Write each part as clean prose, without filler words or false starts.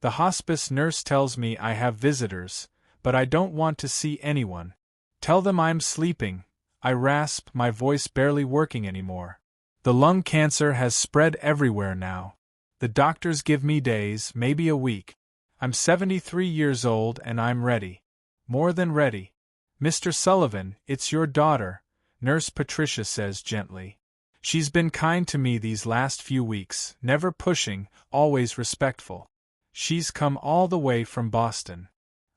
The hospice nurse tells me I have visitors, but I don't want to see anyone. Tell them I'm sleeping, I rasp, my voice barely working anymore. The lung cancer has spread everywhere now. The doctors give me days, maybe a week. I'm 73 years old and I'm ready. More than ready. Mr. Sullivan, it's your daughter, Nurse Patricia says gently. She's been kind to me these last few weeks, never pushing, always respectful. She's come all the way from Boston.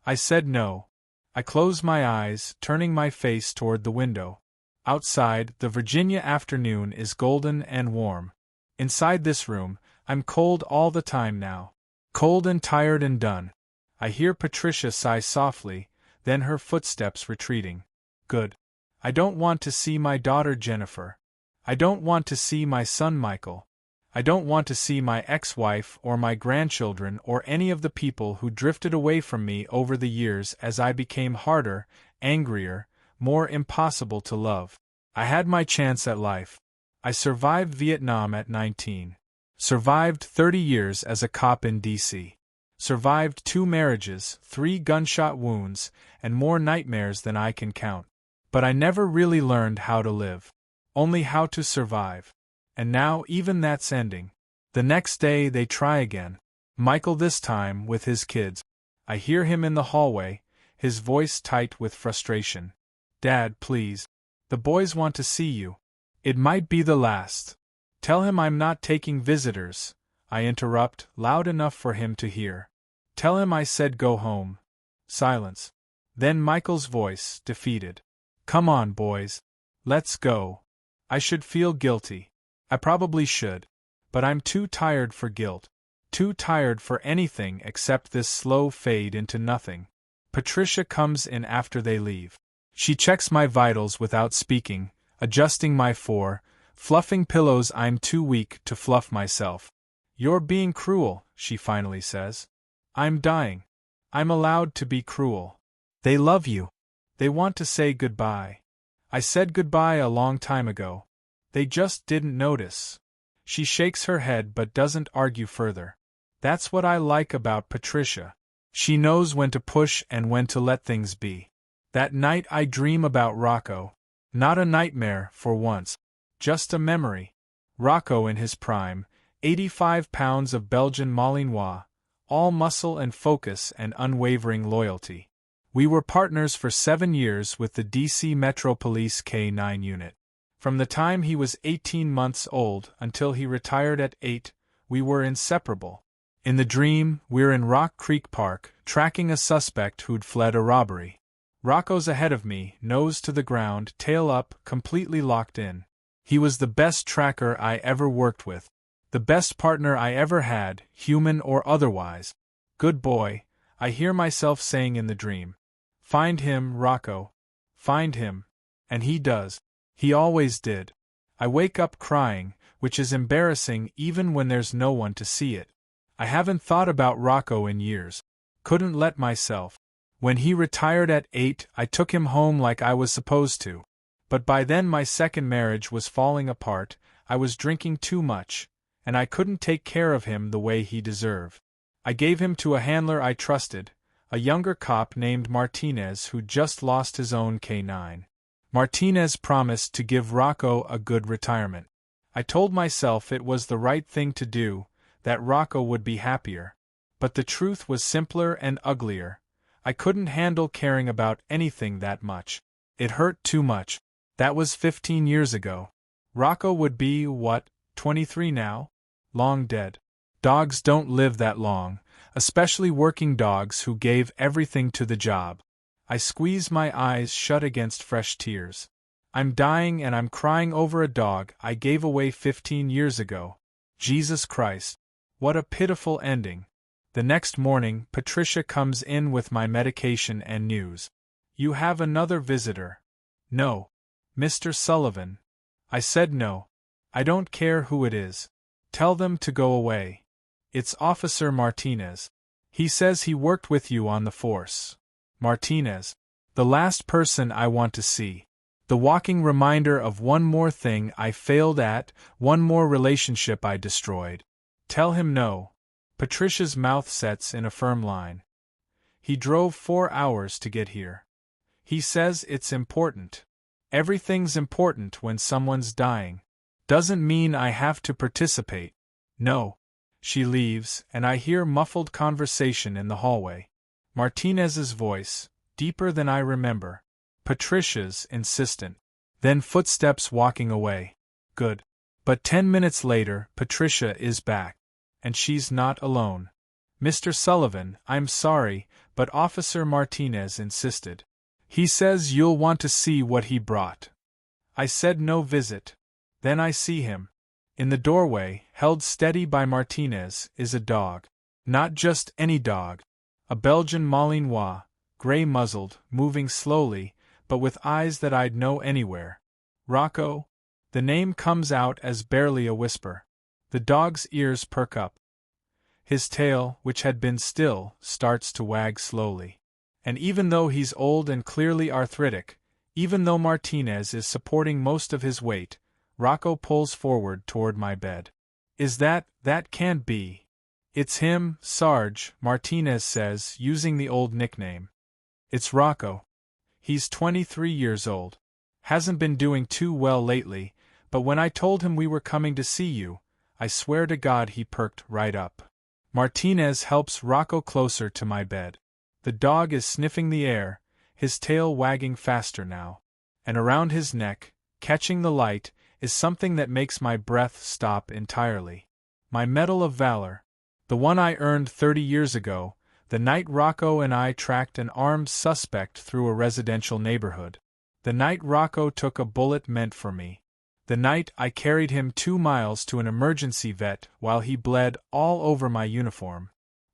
I said no. I close my eyes, turning my face toward the window. Outside, the Virginia afternoon is golden and warm. Inside this room, I'm cold all the time now. Cold and tired and done. I hear Patricia sigh softly, then her footsteps retreating. Good. I don't want to see my daughter Jennifer. I don't want to see my son Michael. I don't want to see my ex-wife or my grandchildren or any of the people who drifted away from me over the years as I became harder, angrier, more impossible to love. I had my chance at life. I survived Vietnam at 19. Survived 30 years as a cop in D.C. Survived 2 marriages, 3 gunshot wounds, and more nightmares than I can count. But I never really learned how to live. Only how to survive. And now even that's ending. The next day they try again. Michael this time with his kids. I hear him in the hallway, his voice tight with frustration. Dad, please. The boys want to see you. It might be the last. Tell him I'm not taking visitors, I interrupt, loud enough for him to hear. Tell him I said go home. Silence. Then Michael's voice, defeated. Come on, boys. Let's go. I should feel guilty. I probably should. But I'm too tired for guilt. Too tired for anything except this slow fade into nothing. Patricia comes in after they leave. She checks my vitals without speaking, adjusting my fluffing pillows. I'm too weak to fluff myself. You're being cruel, she finally says. I'm dying. I'm allowed to be cruel. They love you. They want to say goodbye. I said goodbye a long time ago. They just didn't notice. She shakes her head but doesn't argue further. That's what I like about Patricia. She knows when to push and when to let things be. That night I dream about Rocco. Not a nightmare, for once. Just a memory. Rocco in his prime, 85 pounds of Belgian Malinois, all muscle and focus and unwavering loyalty. We were partners for 7 years with the DC Metro Police K9 unit. From the time he was 18 months old until he retired at 8, we were inseparable. In the dream, we're in Rock Creek Park, tracking a suspect who'd fled a robbery. Rocco's ahead of me, nose to the ground, tail up, completely locked in. He was the best tracker I ever worked with. The best partner I ever had, human or otherwise. Good boy, I hear myself saying in the dream. Find him, Rocco. Find him. And he does. He always did. I wake up crying, which is embarrassing even when there's no one to see it. I haven't thought about Rocco in years. Couldn't let myself. When he retired at 8, I took him home like I was supposed to. But by then my second marriage was falling apart, I was drinking too much, and I couldn't take care of him the way he deserved. I gave him to a handler I trusted, a younger cop named Martinez who just lost his own K9. Martinez promised to give Rocco a good retirement. I told myself it was the right thing to do, that Rocco would be happier. But the truth was simpler and uglier. I couldn't handle caring about anything that much. It hurt too much. That was 15 years ago. Rocco would be, 23 now? Long dead. Dogs don't live that long, especially working dogs who gave everything to the job. I squeeze my eyes shut against fresh tears. I'm dying and I'm crying over a dog I gave away 15 years ago. Jesus Christ. What a pitiful ending. The next morning, Patricia comes in with my medication and news. You have another visitor. No. Mr. Sullivan. I said no. I don't care who it is. Tell them to go away. It's Officer Martinez. He says he worked with you on the force. Martinez. The last person I want to see. The walking reminder of one more thing I failed at, one more relationship I destroyed. Tell him no. Patricia's mouth sets in a firm line. He drove 4 hours to get here. He says it's important. Everything's important when someone's dying. Doesn't mean I have to participate. No. She leaves, and I hear muffled conversation in the hallway. Martinez's voice, deeper than I remember. Patricia's, insistent. Then footsteps walking away. Good. But 10 minutes later, Patricia is back. And she's not alone. Mr. Sullivan, I'm sorry, but Officer Martinez insisted. He says you'll want to see what he brought. I said no visit. Then I see him. In the doorway, held steady by Martinez, is a dog. Not just any dog. A Belgian Malinois, gray-muzzled, moving slowly, but with eyes that I'd know anywhere. Rocco? The name comes out as barely a whisper. The dog's ears perk up. His tail, which had been still, starts to wag slowly. And even though he's old and clearly arthritic, even though Martinez is supporting most of his weight, Rocco pulls forward toward my bed. That can't be. It's him, Sarge, Martinez says, using the old nickname. It's Rocco. He's 23 years old. Hasn't been doing too well lately, but when I told him we were coming to see you, I swear to God he perked right up. Martinez helps Rocco closer to my bed. The dog is sniffing the air, his tail wagging faster now. And around his neck, catching the light, is something that makes my breath stop entirely. My Medal of Valor. The one I earned 30 years ago, the night Rocco and I tracked an armed suspect through a residential neighborhood. The night Rocco took a bullet meant for me. The night I carried him 2 miles to an emergency vet while he bled all over my uniform.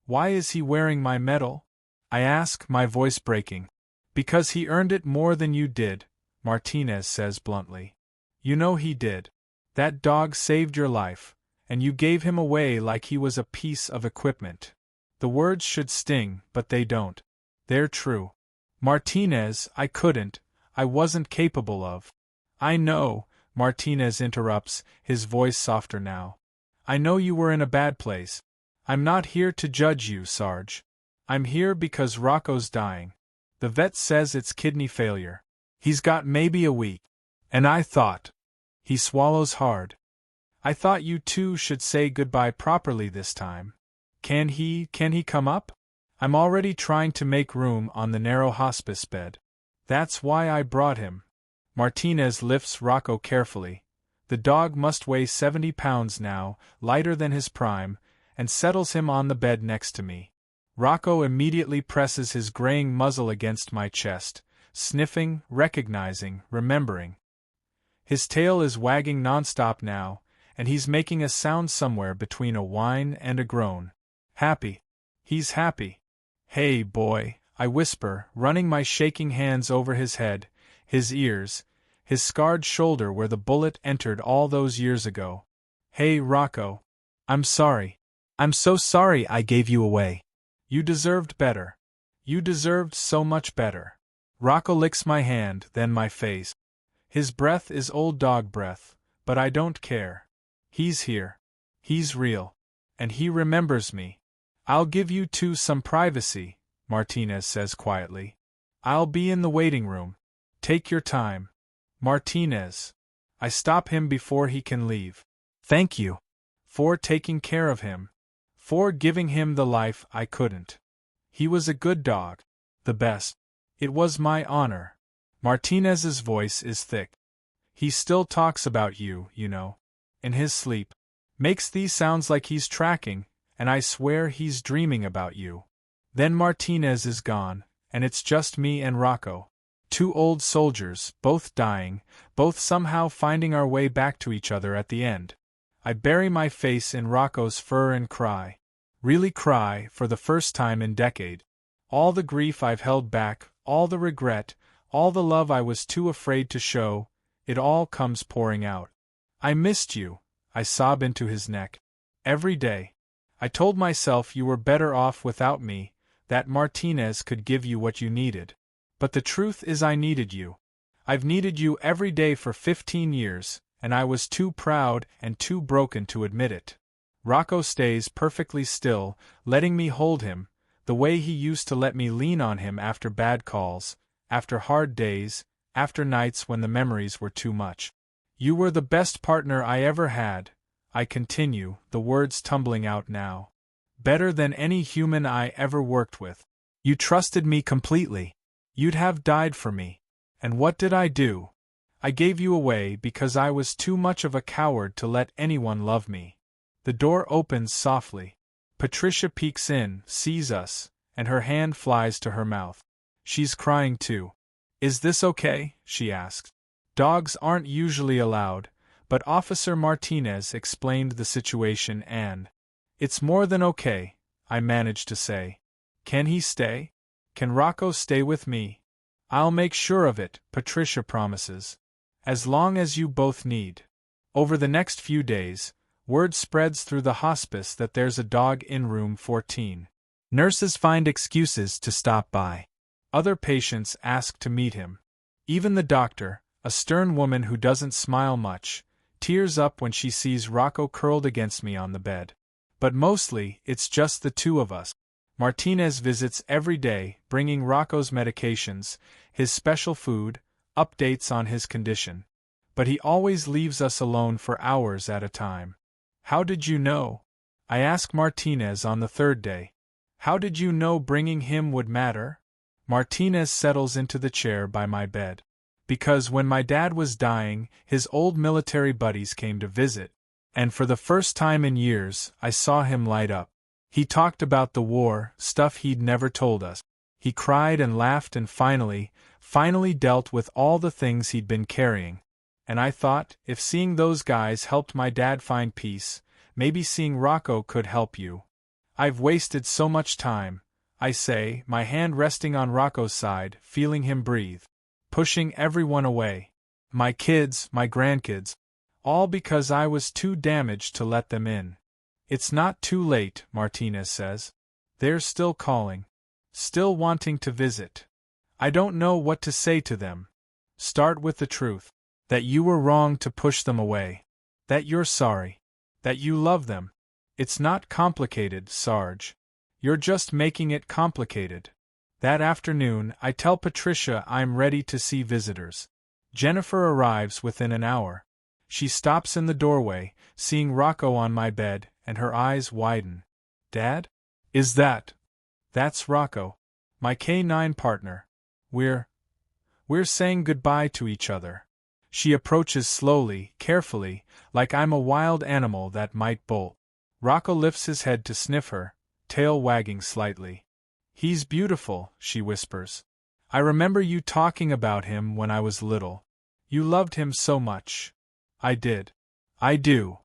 Why is he wearing my medal? I ask, my voice breaking. Because he earned it more than you did, Martinez says bluntly. You know he did. That dog saved your life, and you gave him away like he was a piece of equipment. The words should sting, but they don't. They're true. Martinez, I wasn't capable of. I know, Martinez interrupts, his voice softer now. I know you were in a bad place. I'm not here to judge you, Sarge. I'm here because Rocco's dying. The vet says it's kidney failure. He's got maybe a week. And I thought. He swallows hard. I thought you two should say goodbye properly this time. Can he come up? I'm already trying to make room on the narrow hospice bed. That's why I brought him. Martinez lifts Rocco carefully. The dog must weigh 70 pounds now, lighter than his prime, and settles him on the bed next to me. Rocco immediately presses his graying muzzle against my chest, sniffing, recognizing, remembering. His tail is wagging nonstop now, and he's making a sound somewhere between a whine and a groan. Happy. He's happy. Hey, boy, I whisper, running my shaking hands over his head, his ears, his scarred shoulder where the bullet entered all those years ago. Hey, Rocco. I'm sorry. I'm so sorry I gave you away. You deserved better. You deserved so much better. Rocco licks my hand, then my face. His breath is old dog breath, but I don't care. He's here. He's real. And he remembers me. I'll give you two some privacy, Martinez says quietly. I'll be in the waiting room. Take your time. Martinez. I stop him before he can leave. Thank you. For taking care of him. For giving him the life I couldn't. He was a good dog. The best. It was my honor. Martinez's voice is thick. He still talks about you, you know. In his sleep. Makes these sounds like he's tracking, and I swear he's dreaming about you. Then Martinez is gone, and it's just me and Rocco. Two old soldiers, both dying, both somehow finding our way back to each other at the end. I bury my face in Rocco's fur and cry. Really cry, for the first time in decade. All the grief I've held back, all the regret, all the love I was too afraid to show, it all comes pouring out. I missed you, I sob into his neck. Every day. I told myself you were better off without me, that Martinez could give you what you needed. But the truth is I needed you. I've needed you every day for 15 years, and I was too proud and too broken to admit it. Rocco stays perfectly still, letting me hold him, the way he used to let me lean on him after bad calls, after hard days, after nights when the memories were too much. You were the best partner I ever had, I continue, the words tumbling out now. Better than any human I ever worked with. You trusted me completely. You'd have died for me. And what did I do? I gave you away because I was too much of a coward to let anyone love me. The door opens softly. Patricia peeks in, sees us, and her hand flies to her mouth. She's crying too. Is this okay? She asks. Dogs aren't usually allowed, but Officer Martinez explained the situation and… It's more than okay, I managed to say. Can he stay? Can Rocco stay with me? I'll make sure of it, Patricia promises. As long as you both need. Over the next few days, word spreads through the hospice that there's a dog in room 14. Nurses find excuses to stop by. Other patients ask to meet him. Even the doctor, a stern woman who doesn't smile much, tears up when she sees Rocco curled against me on the bed. But mostly, it's just the two of us. Martinez visits every day, bringing Rocco's medications, his special food, updates on his condition. But he always leaves us alone for hours at a time. How did you know? I ask Martinez on the third day. How did you know bringing him would matter? Martinez settles into the chair by my bed. Because when my dad was dying, his old military buddies came to visit, and for the first time in years, I saw him light up. He talked about the war, stuff he'd never told us. He cried and laughed and finally dealt with all the things he'd been carrying. And I thought, if seeing those guys helped my dad find peace, maybe seeing Rocco could help you. I've wasted so much time, I say, my hand resting on Rocco's side, feeling him breathe. Pushing everyone away. My kids, my grandkids. All because I was too damaged to let them in. It's not too late, Martinez says. They're still calling. Still wanting to visit. I don't know what to say to them. Start with the truth. That you were wrong to push them away. That you're sorry. That you love them. It's not complicated, Sarge. You're just making it complicated. That afternoon, I tell Patricia I'm ready to see visitors. Jennifer arrives within an hour. She stops in the doorway, seeing Rocco on my bed, and her eyes widen. Dad? Is that? That's Rocco. My K9 partner. We're saying goodbye to each other. She approaches slowly, carefully, like I'm a wild animal that might bolt. Rocco lifts his head to sniff her, tail wagging slightly. He's beautiful, she whispers. I remember you talking about him when I was little. You loved him so much. I did. I do.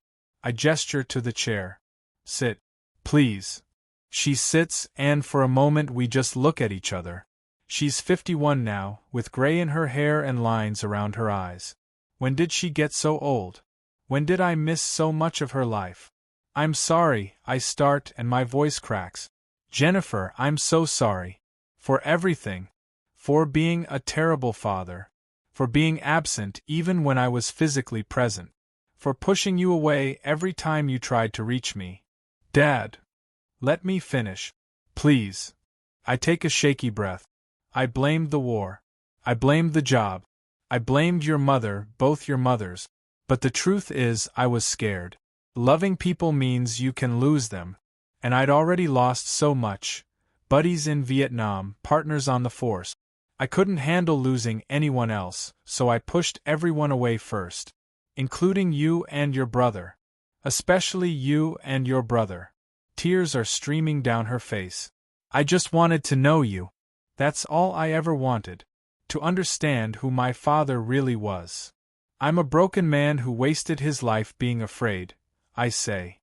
I gesture to the chair. Sit. Please. She sits, and for a moment we just look at each other. She's 51 now, with gray in her hair and lines around her eyes. When did she get so old? When did I miss so much of her life? I'm sorry, I start and my voice cracks. Jennifer, I'm so sorry. For everything. For being a terrible father. For being absent even when I was physically present. For pushing you away every time you tried to reach me. Dad. Let me finish. Please. I take a shaky breath. I blamed the war. I blamed the job. I blamed your mother, both your mothers. But the truth is, I was scared. Loving people means you can lose them. And I'd already lost so much. Buddies in Vietnam, partners on the force. I couldn't handle losing anyone else, so I pushed everyone away first. Including you and your brother. Especially you and your brother. Tears are streaming down her face. I just wanted to know you. That's all I ever wanted. To understand who my father really was. I'm a broken man who wasted his life being afraid, I say.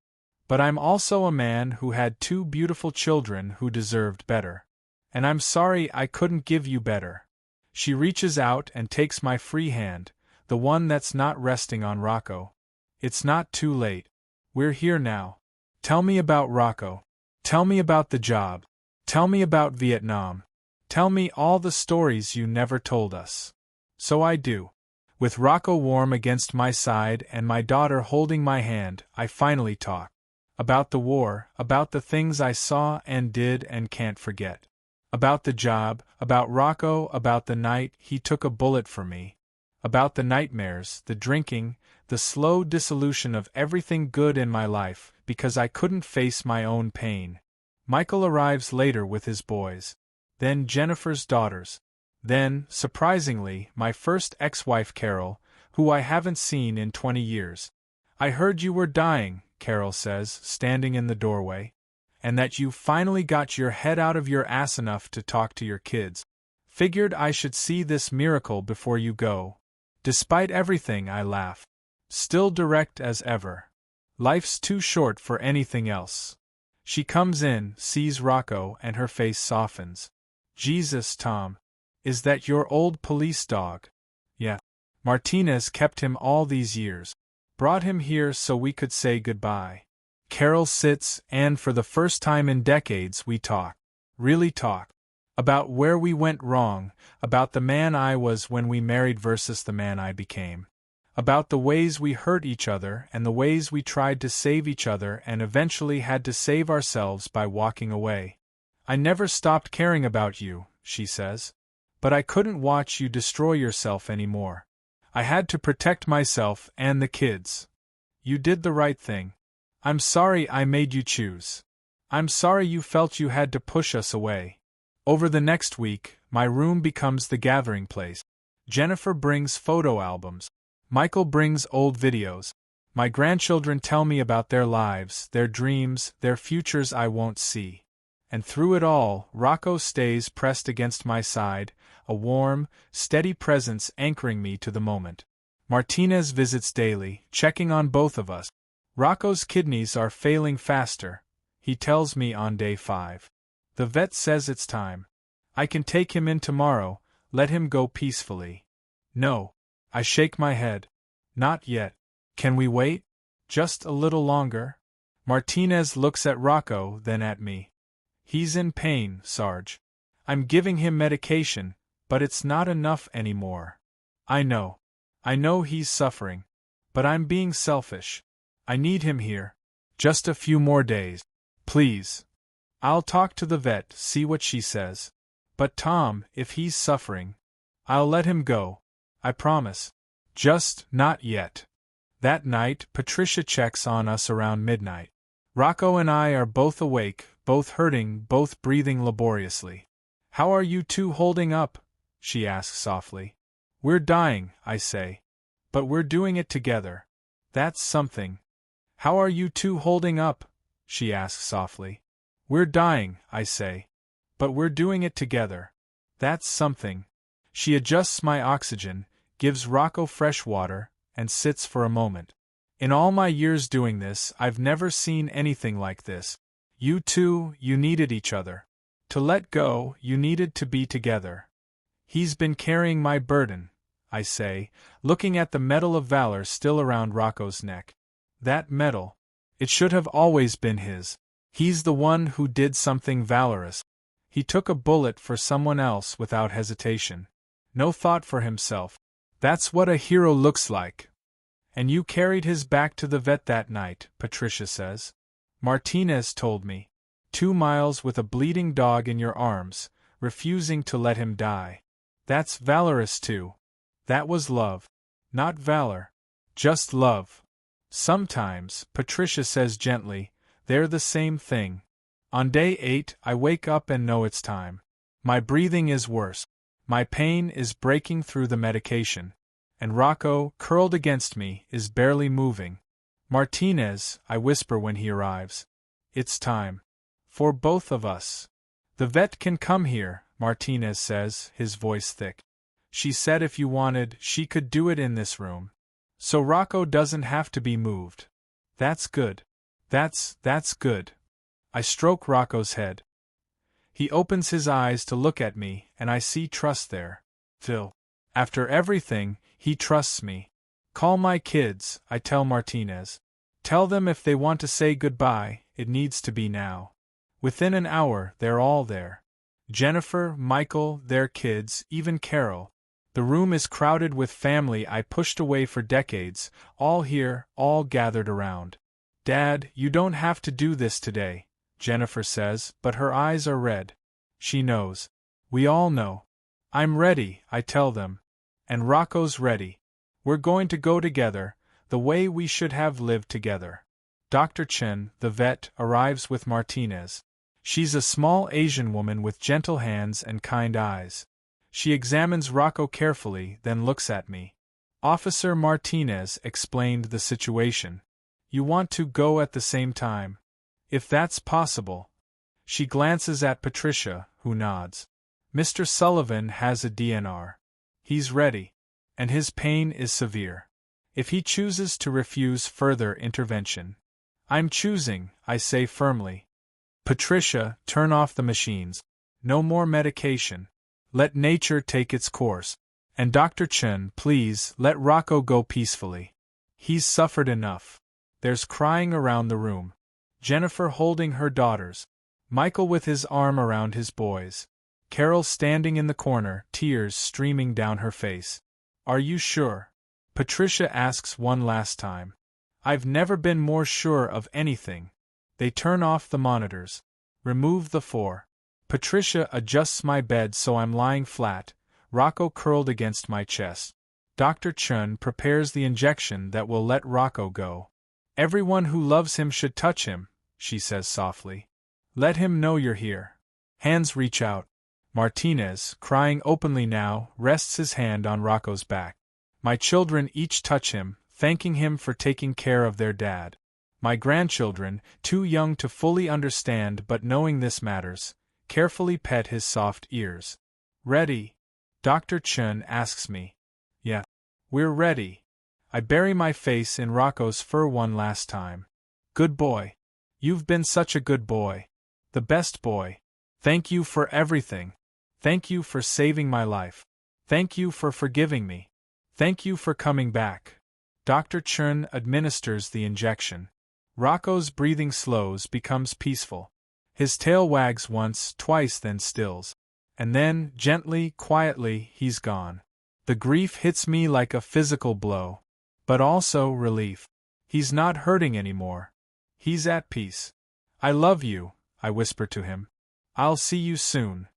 But I'm also a man who had two beautiful children who deserved better. And I'm sorry I couldn't give you better. She reaches out and takes my free hand, the one that's not resting on Rocco. It's not too late. We're here now. Tell me about Rocco. Tell me about the job. Tell me about Vietnam. Tell me all the stories you never told us. So I do. With Rocco warm against my side and my daughter holding my hand, I finally talk. About the war, about the things I saw and did and can't forget. About the job, about Rocco, about the night he took a bullet for me. About the nightmares, the drinking, the slow dissolution of everything good in my life because I couldn't face my own pain. Michael arrives later with his boys. Then Jennifer's daughters. Then, surprisingly, my first ex-wife Carol, who I haven't seen in 20 years. I heard you were dying, Carol says, standing in the doorway. And that you finally got your head out of your ass enough to talk to your kids. Figured I should see this miracle before you go. Despite everything, I laugh. Still direct as ever. Life's too short for anything else. She comes in, sees Rocco, and her face softens. Jesus, Tom. Is that your old police dog? Yeah. Martinez kept him all these years. Brought him here so we could say goodbye. Carol sits, and for the first time in decades we talk. Really talk. About where we went wrong, about the man I was when we married versus the man I became. About the ways we hurt each other and the ways we tried to save each other and eventually had to save ourselves by walking away. I never stopped caring about you, she says. But I couldn't watch you destroy yourself anymore. I had to protect myself and the kids. You did the right thing. I'm sorry I made you choose. I'm sorry you felt you had to push us away. Over the next week, my room becomes the gathering place. Jennifer brings photo albums. Michael brings old videos. My grandchildren tell me about their lives, their dreams, their futures I won't see. And through it all, Rocco stays pressed against my side, a warm, steady presence anchoring me to the moment. Martinez visits daily, checking on both of us. Rocco's kidneys are failing faster, he tells me on day 5. The vet says it's time. I can take him in tomorrow, let him go peacefully. No. I shake my head. Not yet. Can we wait? Just a little longer? Martinez looks at Rocco, then at me. He's in pain, Sarge. I'm giving him medication, but it's not enough anymore. I know. I know he's suffering. But I'm being selfish. I need him here. Just a few more days. Please. I'll talk to the vet, see what she says. But Tom, if he's suffering, I'll let him go. I promise. Just not yet. That night, Patricia checks on us around midnight. Rocco and I are both awake, both hurting, both breathing laboriously. How are you two holding up? She asks softly. We're dying, I say. But we're doing it together. That's something. How are you two holding up? She asks softly. We're dying, I say. But we're doing it together. That's something. She adjusts my oxygen, gives Rocco fresh water, and sits for a moment. In all my years doing this, I've never seen anything like this. You two, you needed each other. To let go, you needed to be together. He's been carrying my burden, I say, looking at the medal of valor still around Rocco's neck. That medal. It should have always been his. He's the one who did something valorous. He took a bullet for someone else without hesitation. No thought for himself. That's what a hero looks like. And you carried his back to the vet that night, Patricia says. Martinez told me. 2 miles with a bleeding dog in your arms, refusing to let him die. That's valorous too. That was love. Not valor. Just love. Sometimes, Patricia says gently, they're the same thing. On day 8, I wake up and know it's time. My breathing is worse. My pain is breaking through the medication. And Rocco, curled against me, is barely moving. Martinez, I whisper when he arrives. It's time. For both of us. The vet can come here, Martinez says, his voice thick. She said if you wanted, she could do it in this room. So Rocco doesn't have to be moved. That's good. That's good. I stroke Rocco's head. He opens his eyes to look at me, and I see trust there. Phil. After everything, he trusts me. Call my kids, I tell Martinez. Tell them if they want to say goodbye, it needs to be now. Within an hour, they're all there. Jennifer, Michael, their kids, even Carol. The room is crowded with family I pushed away for decades, all here, all gathered around. Dad, you don't have to do this today, Jennifer says, but her eyes are red. She knows. We all know. I'm ready, I tell them. And Rocco's ready. We're going to go together, the way we should have lived together. Dr. Chen, the vet, arrives with Martinez. She's a small Asian woman with gentle hands and kind eyes. She examines Rocco carefully, then looks at me. Officer Martinez explained the situation. You want to go at the same time? If that's possible. She glances at Patricia, who nods. Mr. Sullivan has a DNR. He's ready. And his pain is severe. If he chooses to refuse further intervention. I'm choosing, I say firmly. Patricia, turn off the machines. No more medication. Let nature take its course. And Dr. Chen, please, let Rocco go peacefully. He's suffered enough. There's crying around the room. Jennifer holding her daughters. Michael with his arm around his boys. Carol standing in the corner, tears streaming down her face. Are you sure? Patricia asks one last time. I've never been more sure of anything. They turn off the monitors. Remove the 4. Patricia adjusts my bed so I'm lying flat, Rocco curled against my chest. Dr. Chen prepares the injection that will let Rocco go. Everyone who loves him should touch him, she says softly. Let him know you're here. Hands reach out. Martinez, crying openly now, rests his hand on Rocco's back. My children each touch him, thanking him for taking care of their dad. My grandchildren, too young to fully understand but knowing this matters, carefully pet his soft ears. Ready? Dr. Chen asks me. Yeah. We're ready. I bury my face in Rocco's fur one last time. Good boy. You've been such a good boy. The best boy. Thank you for everything. Thank you for saving my life. Thank you for forgiving me. Thank you for coming back. Dr. Chen administers the injection. Rocco's breathing slows, becomes peaceful. His tail wags once, twice, then stills. And then, gently, quietly, he's gone. The grief hits me like a physical blow. But also relief. He's not hurting anymore. He's at peace. I love you, I whisper to him. I'll see you soon.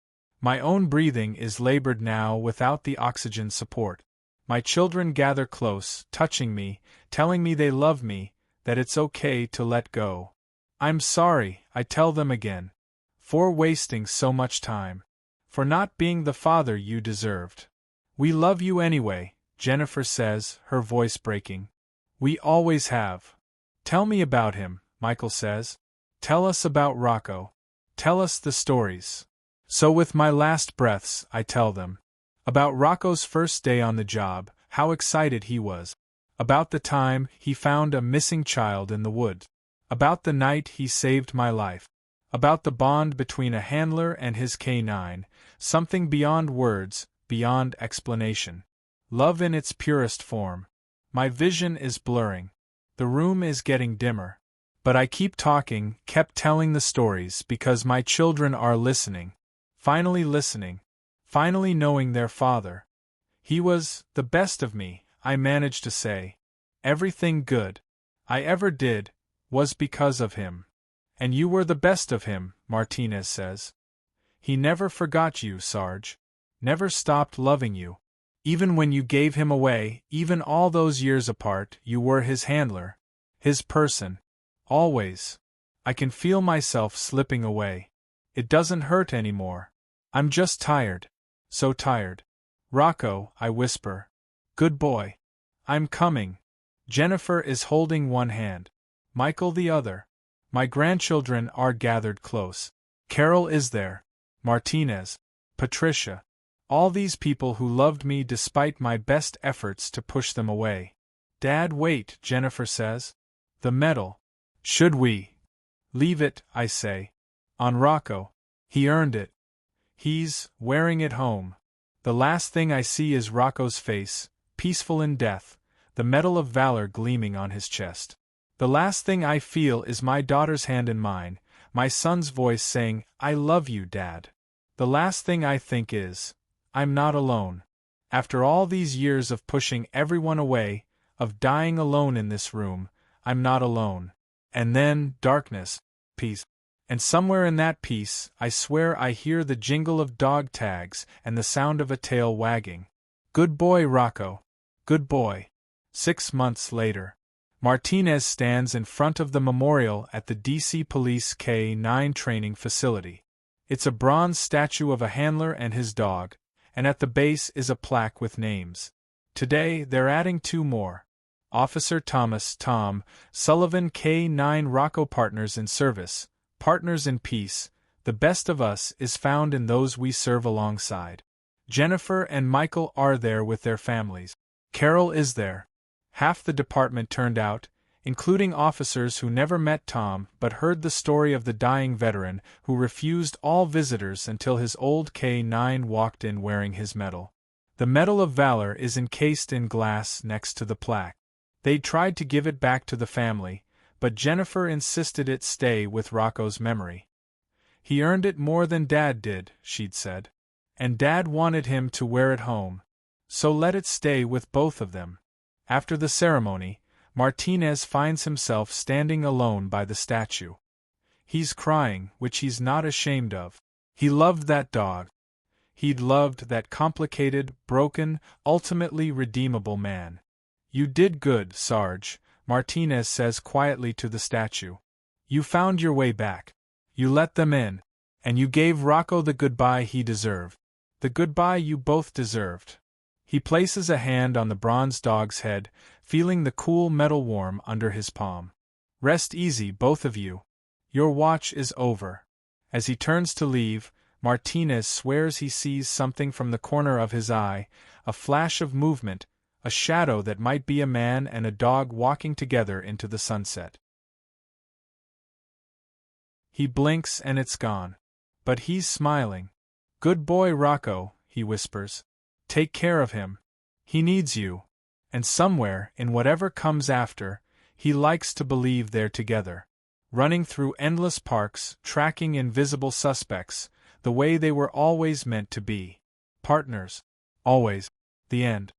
My own breathing is labored now without the oxygen support. My children gather close, touching me, telling me they love me, that it's okay to let go. I'm sorry, I tell them again. For wasting so much time. For not being the father you deserved. We love you anyway, Jennifer says, her voice breaking. We always have. Tell me about him, Michael says. Tell us about Rocco. Tell us the stories. So with my last breaths, I tell them. About Rocco's first day on the job, how excited he was. About the time he found a missing child in the woods. About the night he saved my life. About the bond between a handler and his K9, something beyond words, beyond explanation. Love in its purest form. My vision is blurring. The room is getting dimmer. But I keep talking, kept telling the stories because my children are listening. Finally listening. Finally knowing their father. He was the best of me, I managed to say. Everything good I ever did was because of him. And you were the best of him, Martinez says. He never forgot you, Sarge. Never stopped loving you. Even when you gave him away, even all those years apart, you were his handler. His person. Always. I can feel myself slipping away. It doesn't hurt anymore. I'm just tired. So tired. Rocco, I whisper. Good boy. I'm coming. Jennifer is holding one hand. Michael the other. My grandchildren are gathered close. Carol is there. Martinez. Patricia. All these people who loved me despite my best efforts to push them away. Dad, wait, Jennifer says. The medal. Should we? Leave it, I say. On Rocco. He earned it. He's wearing it home. The last thing I see is Rocco's face, peaceful in death, the medal of valor gleaming on his chest. The last thing I feel is my daughter's hand in mine, my son's voice saying, I love you, Dad. The last thing I think is, I'm not alone. After all these years of pushing everyone away, of dying alone in this room, I'm not alone. And then, darkness, peace. And somewhere in that peace, I swear I hear the jingle of dog tags and the sound of a tail wagging. Good boy, Rocco. Good boy. 6 months later. Martinez stands in front of the memorial at the DC Police K-9 training facility. It's a bronze statue of a handler and his dog, and at the base is a plaque with names. Today, they're adding 2 more. Officer Thomas Tom Sullivan K-9 Rocco. Partners in service, partners in peace, the best of us is found in those we serve alongside. Jennifer and Michael are there with their families. Carol is there. Half the department turned out, including officers who never met Tom but heard the story of the dying veteran who refused all visitors until his old K-9 walked in wearing his medal. The Medal of Valor is encased in glass next to the plaque. They tried to give it back to the family, but Jennifer insisted it stay with Rocco's memory. He earned it more than Dad did, she'd said. And Dad wanted him to wear it home. So let it stay with both of them. After the ceremony, Martinez finds himself standing alone by the statue. He's crying, which he's not ashamed of. He loved that dog. He'd loved that complicated, broken, ultimately redeemable man. You did good, Sarge, Martinez says quietly to the statue. You found your way back. You let them in. And you gave Rocco the goodbye he deserved. The goodbye you both deserved. He places a hand on the bronze dog's head, feeling the cool metal warm under his palm. Rest easy, both of you. Your watch is over. As he turns to leave, Martinez swears he sees something from the corner of his eye, a flash of movement, a shadow that might be a man and a dog walking together into the sunset. He blinks and it's gone. But he's smiling. Good boy, Rocco, he whispers. Take care of him. He needs you. And somewhere, in whatever comes after, he likes to believe they're together. Running through endless parks, tracking invisible suspects, the way they were always meant to be. Partners. Always. The end.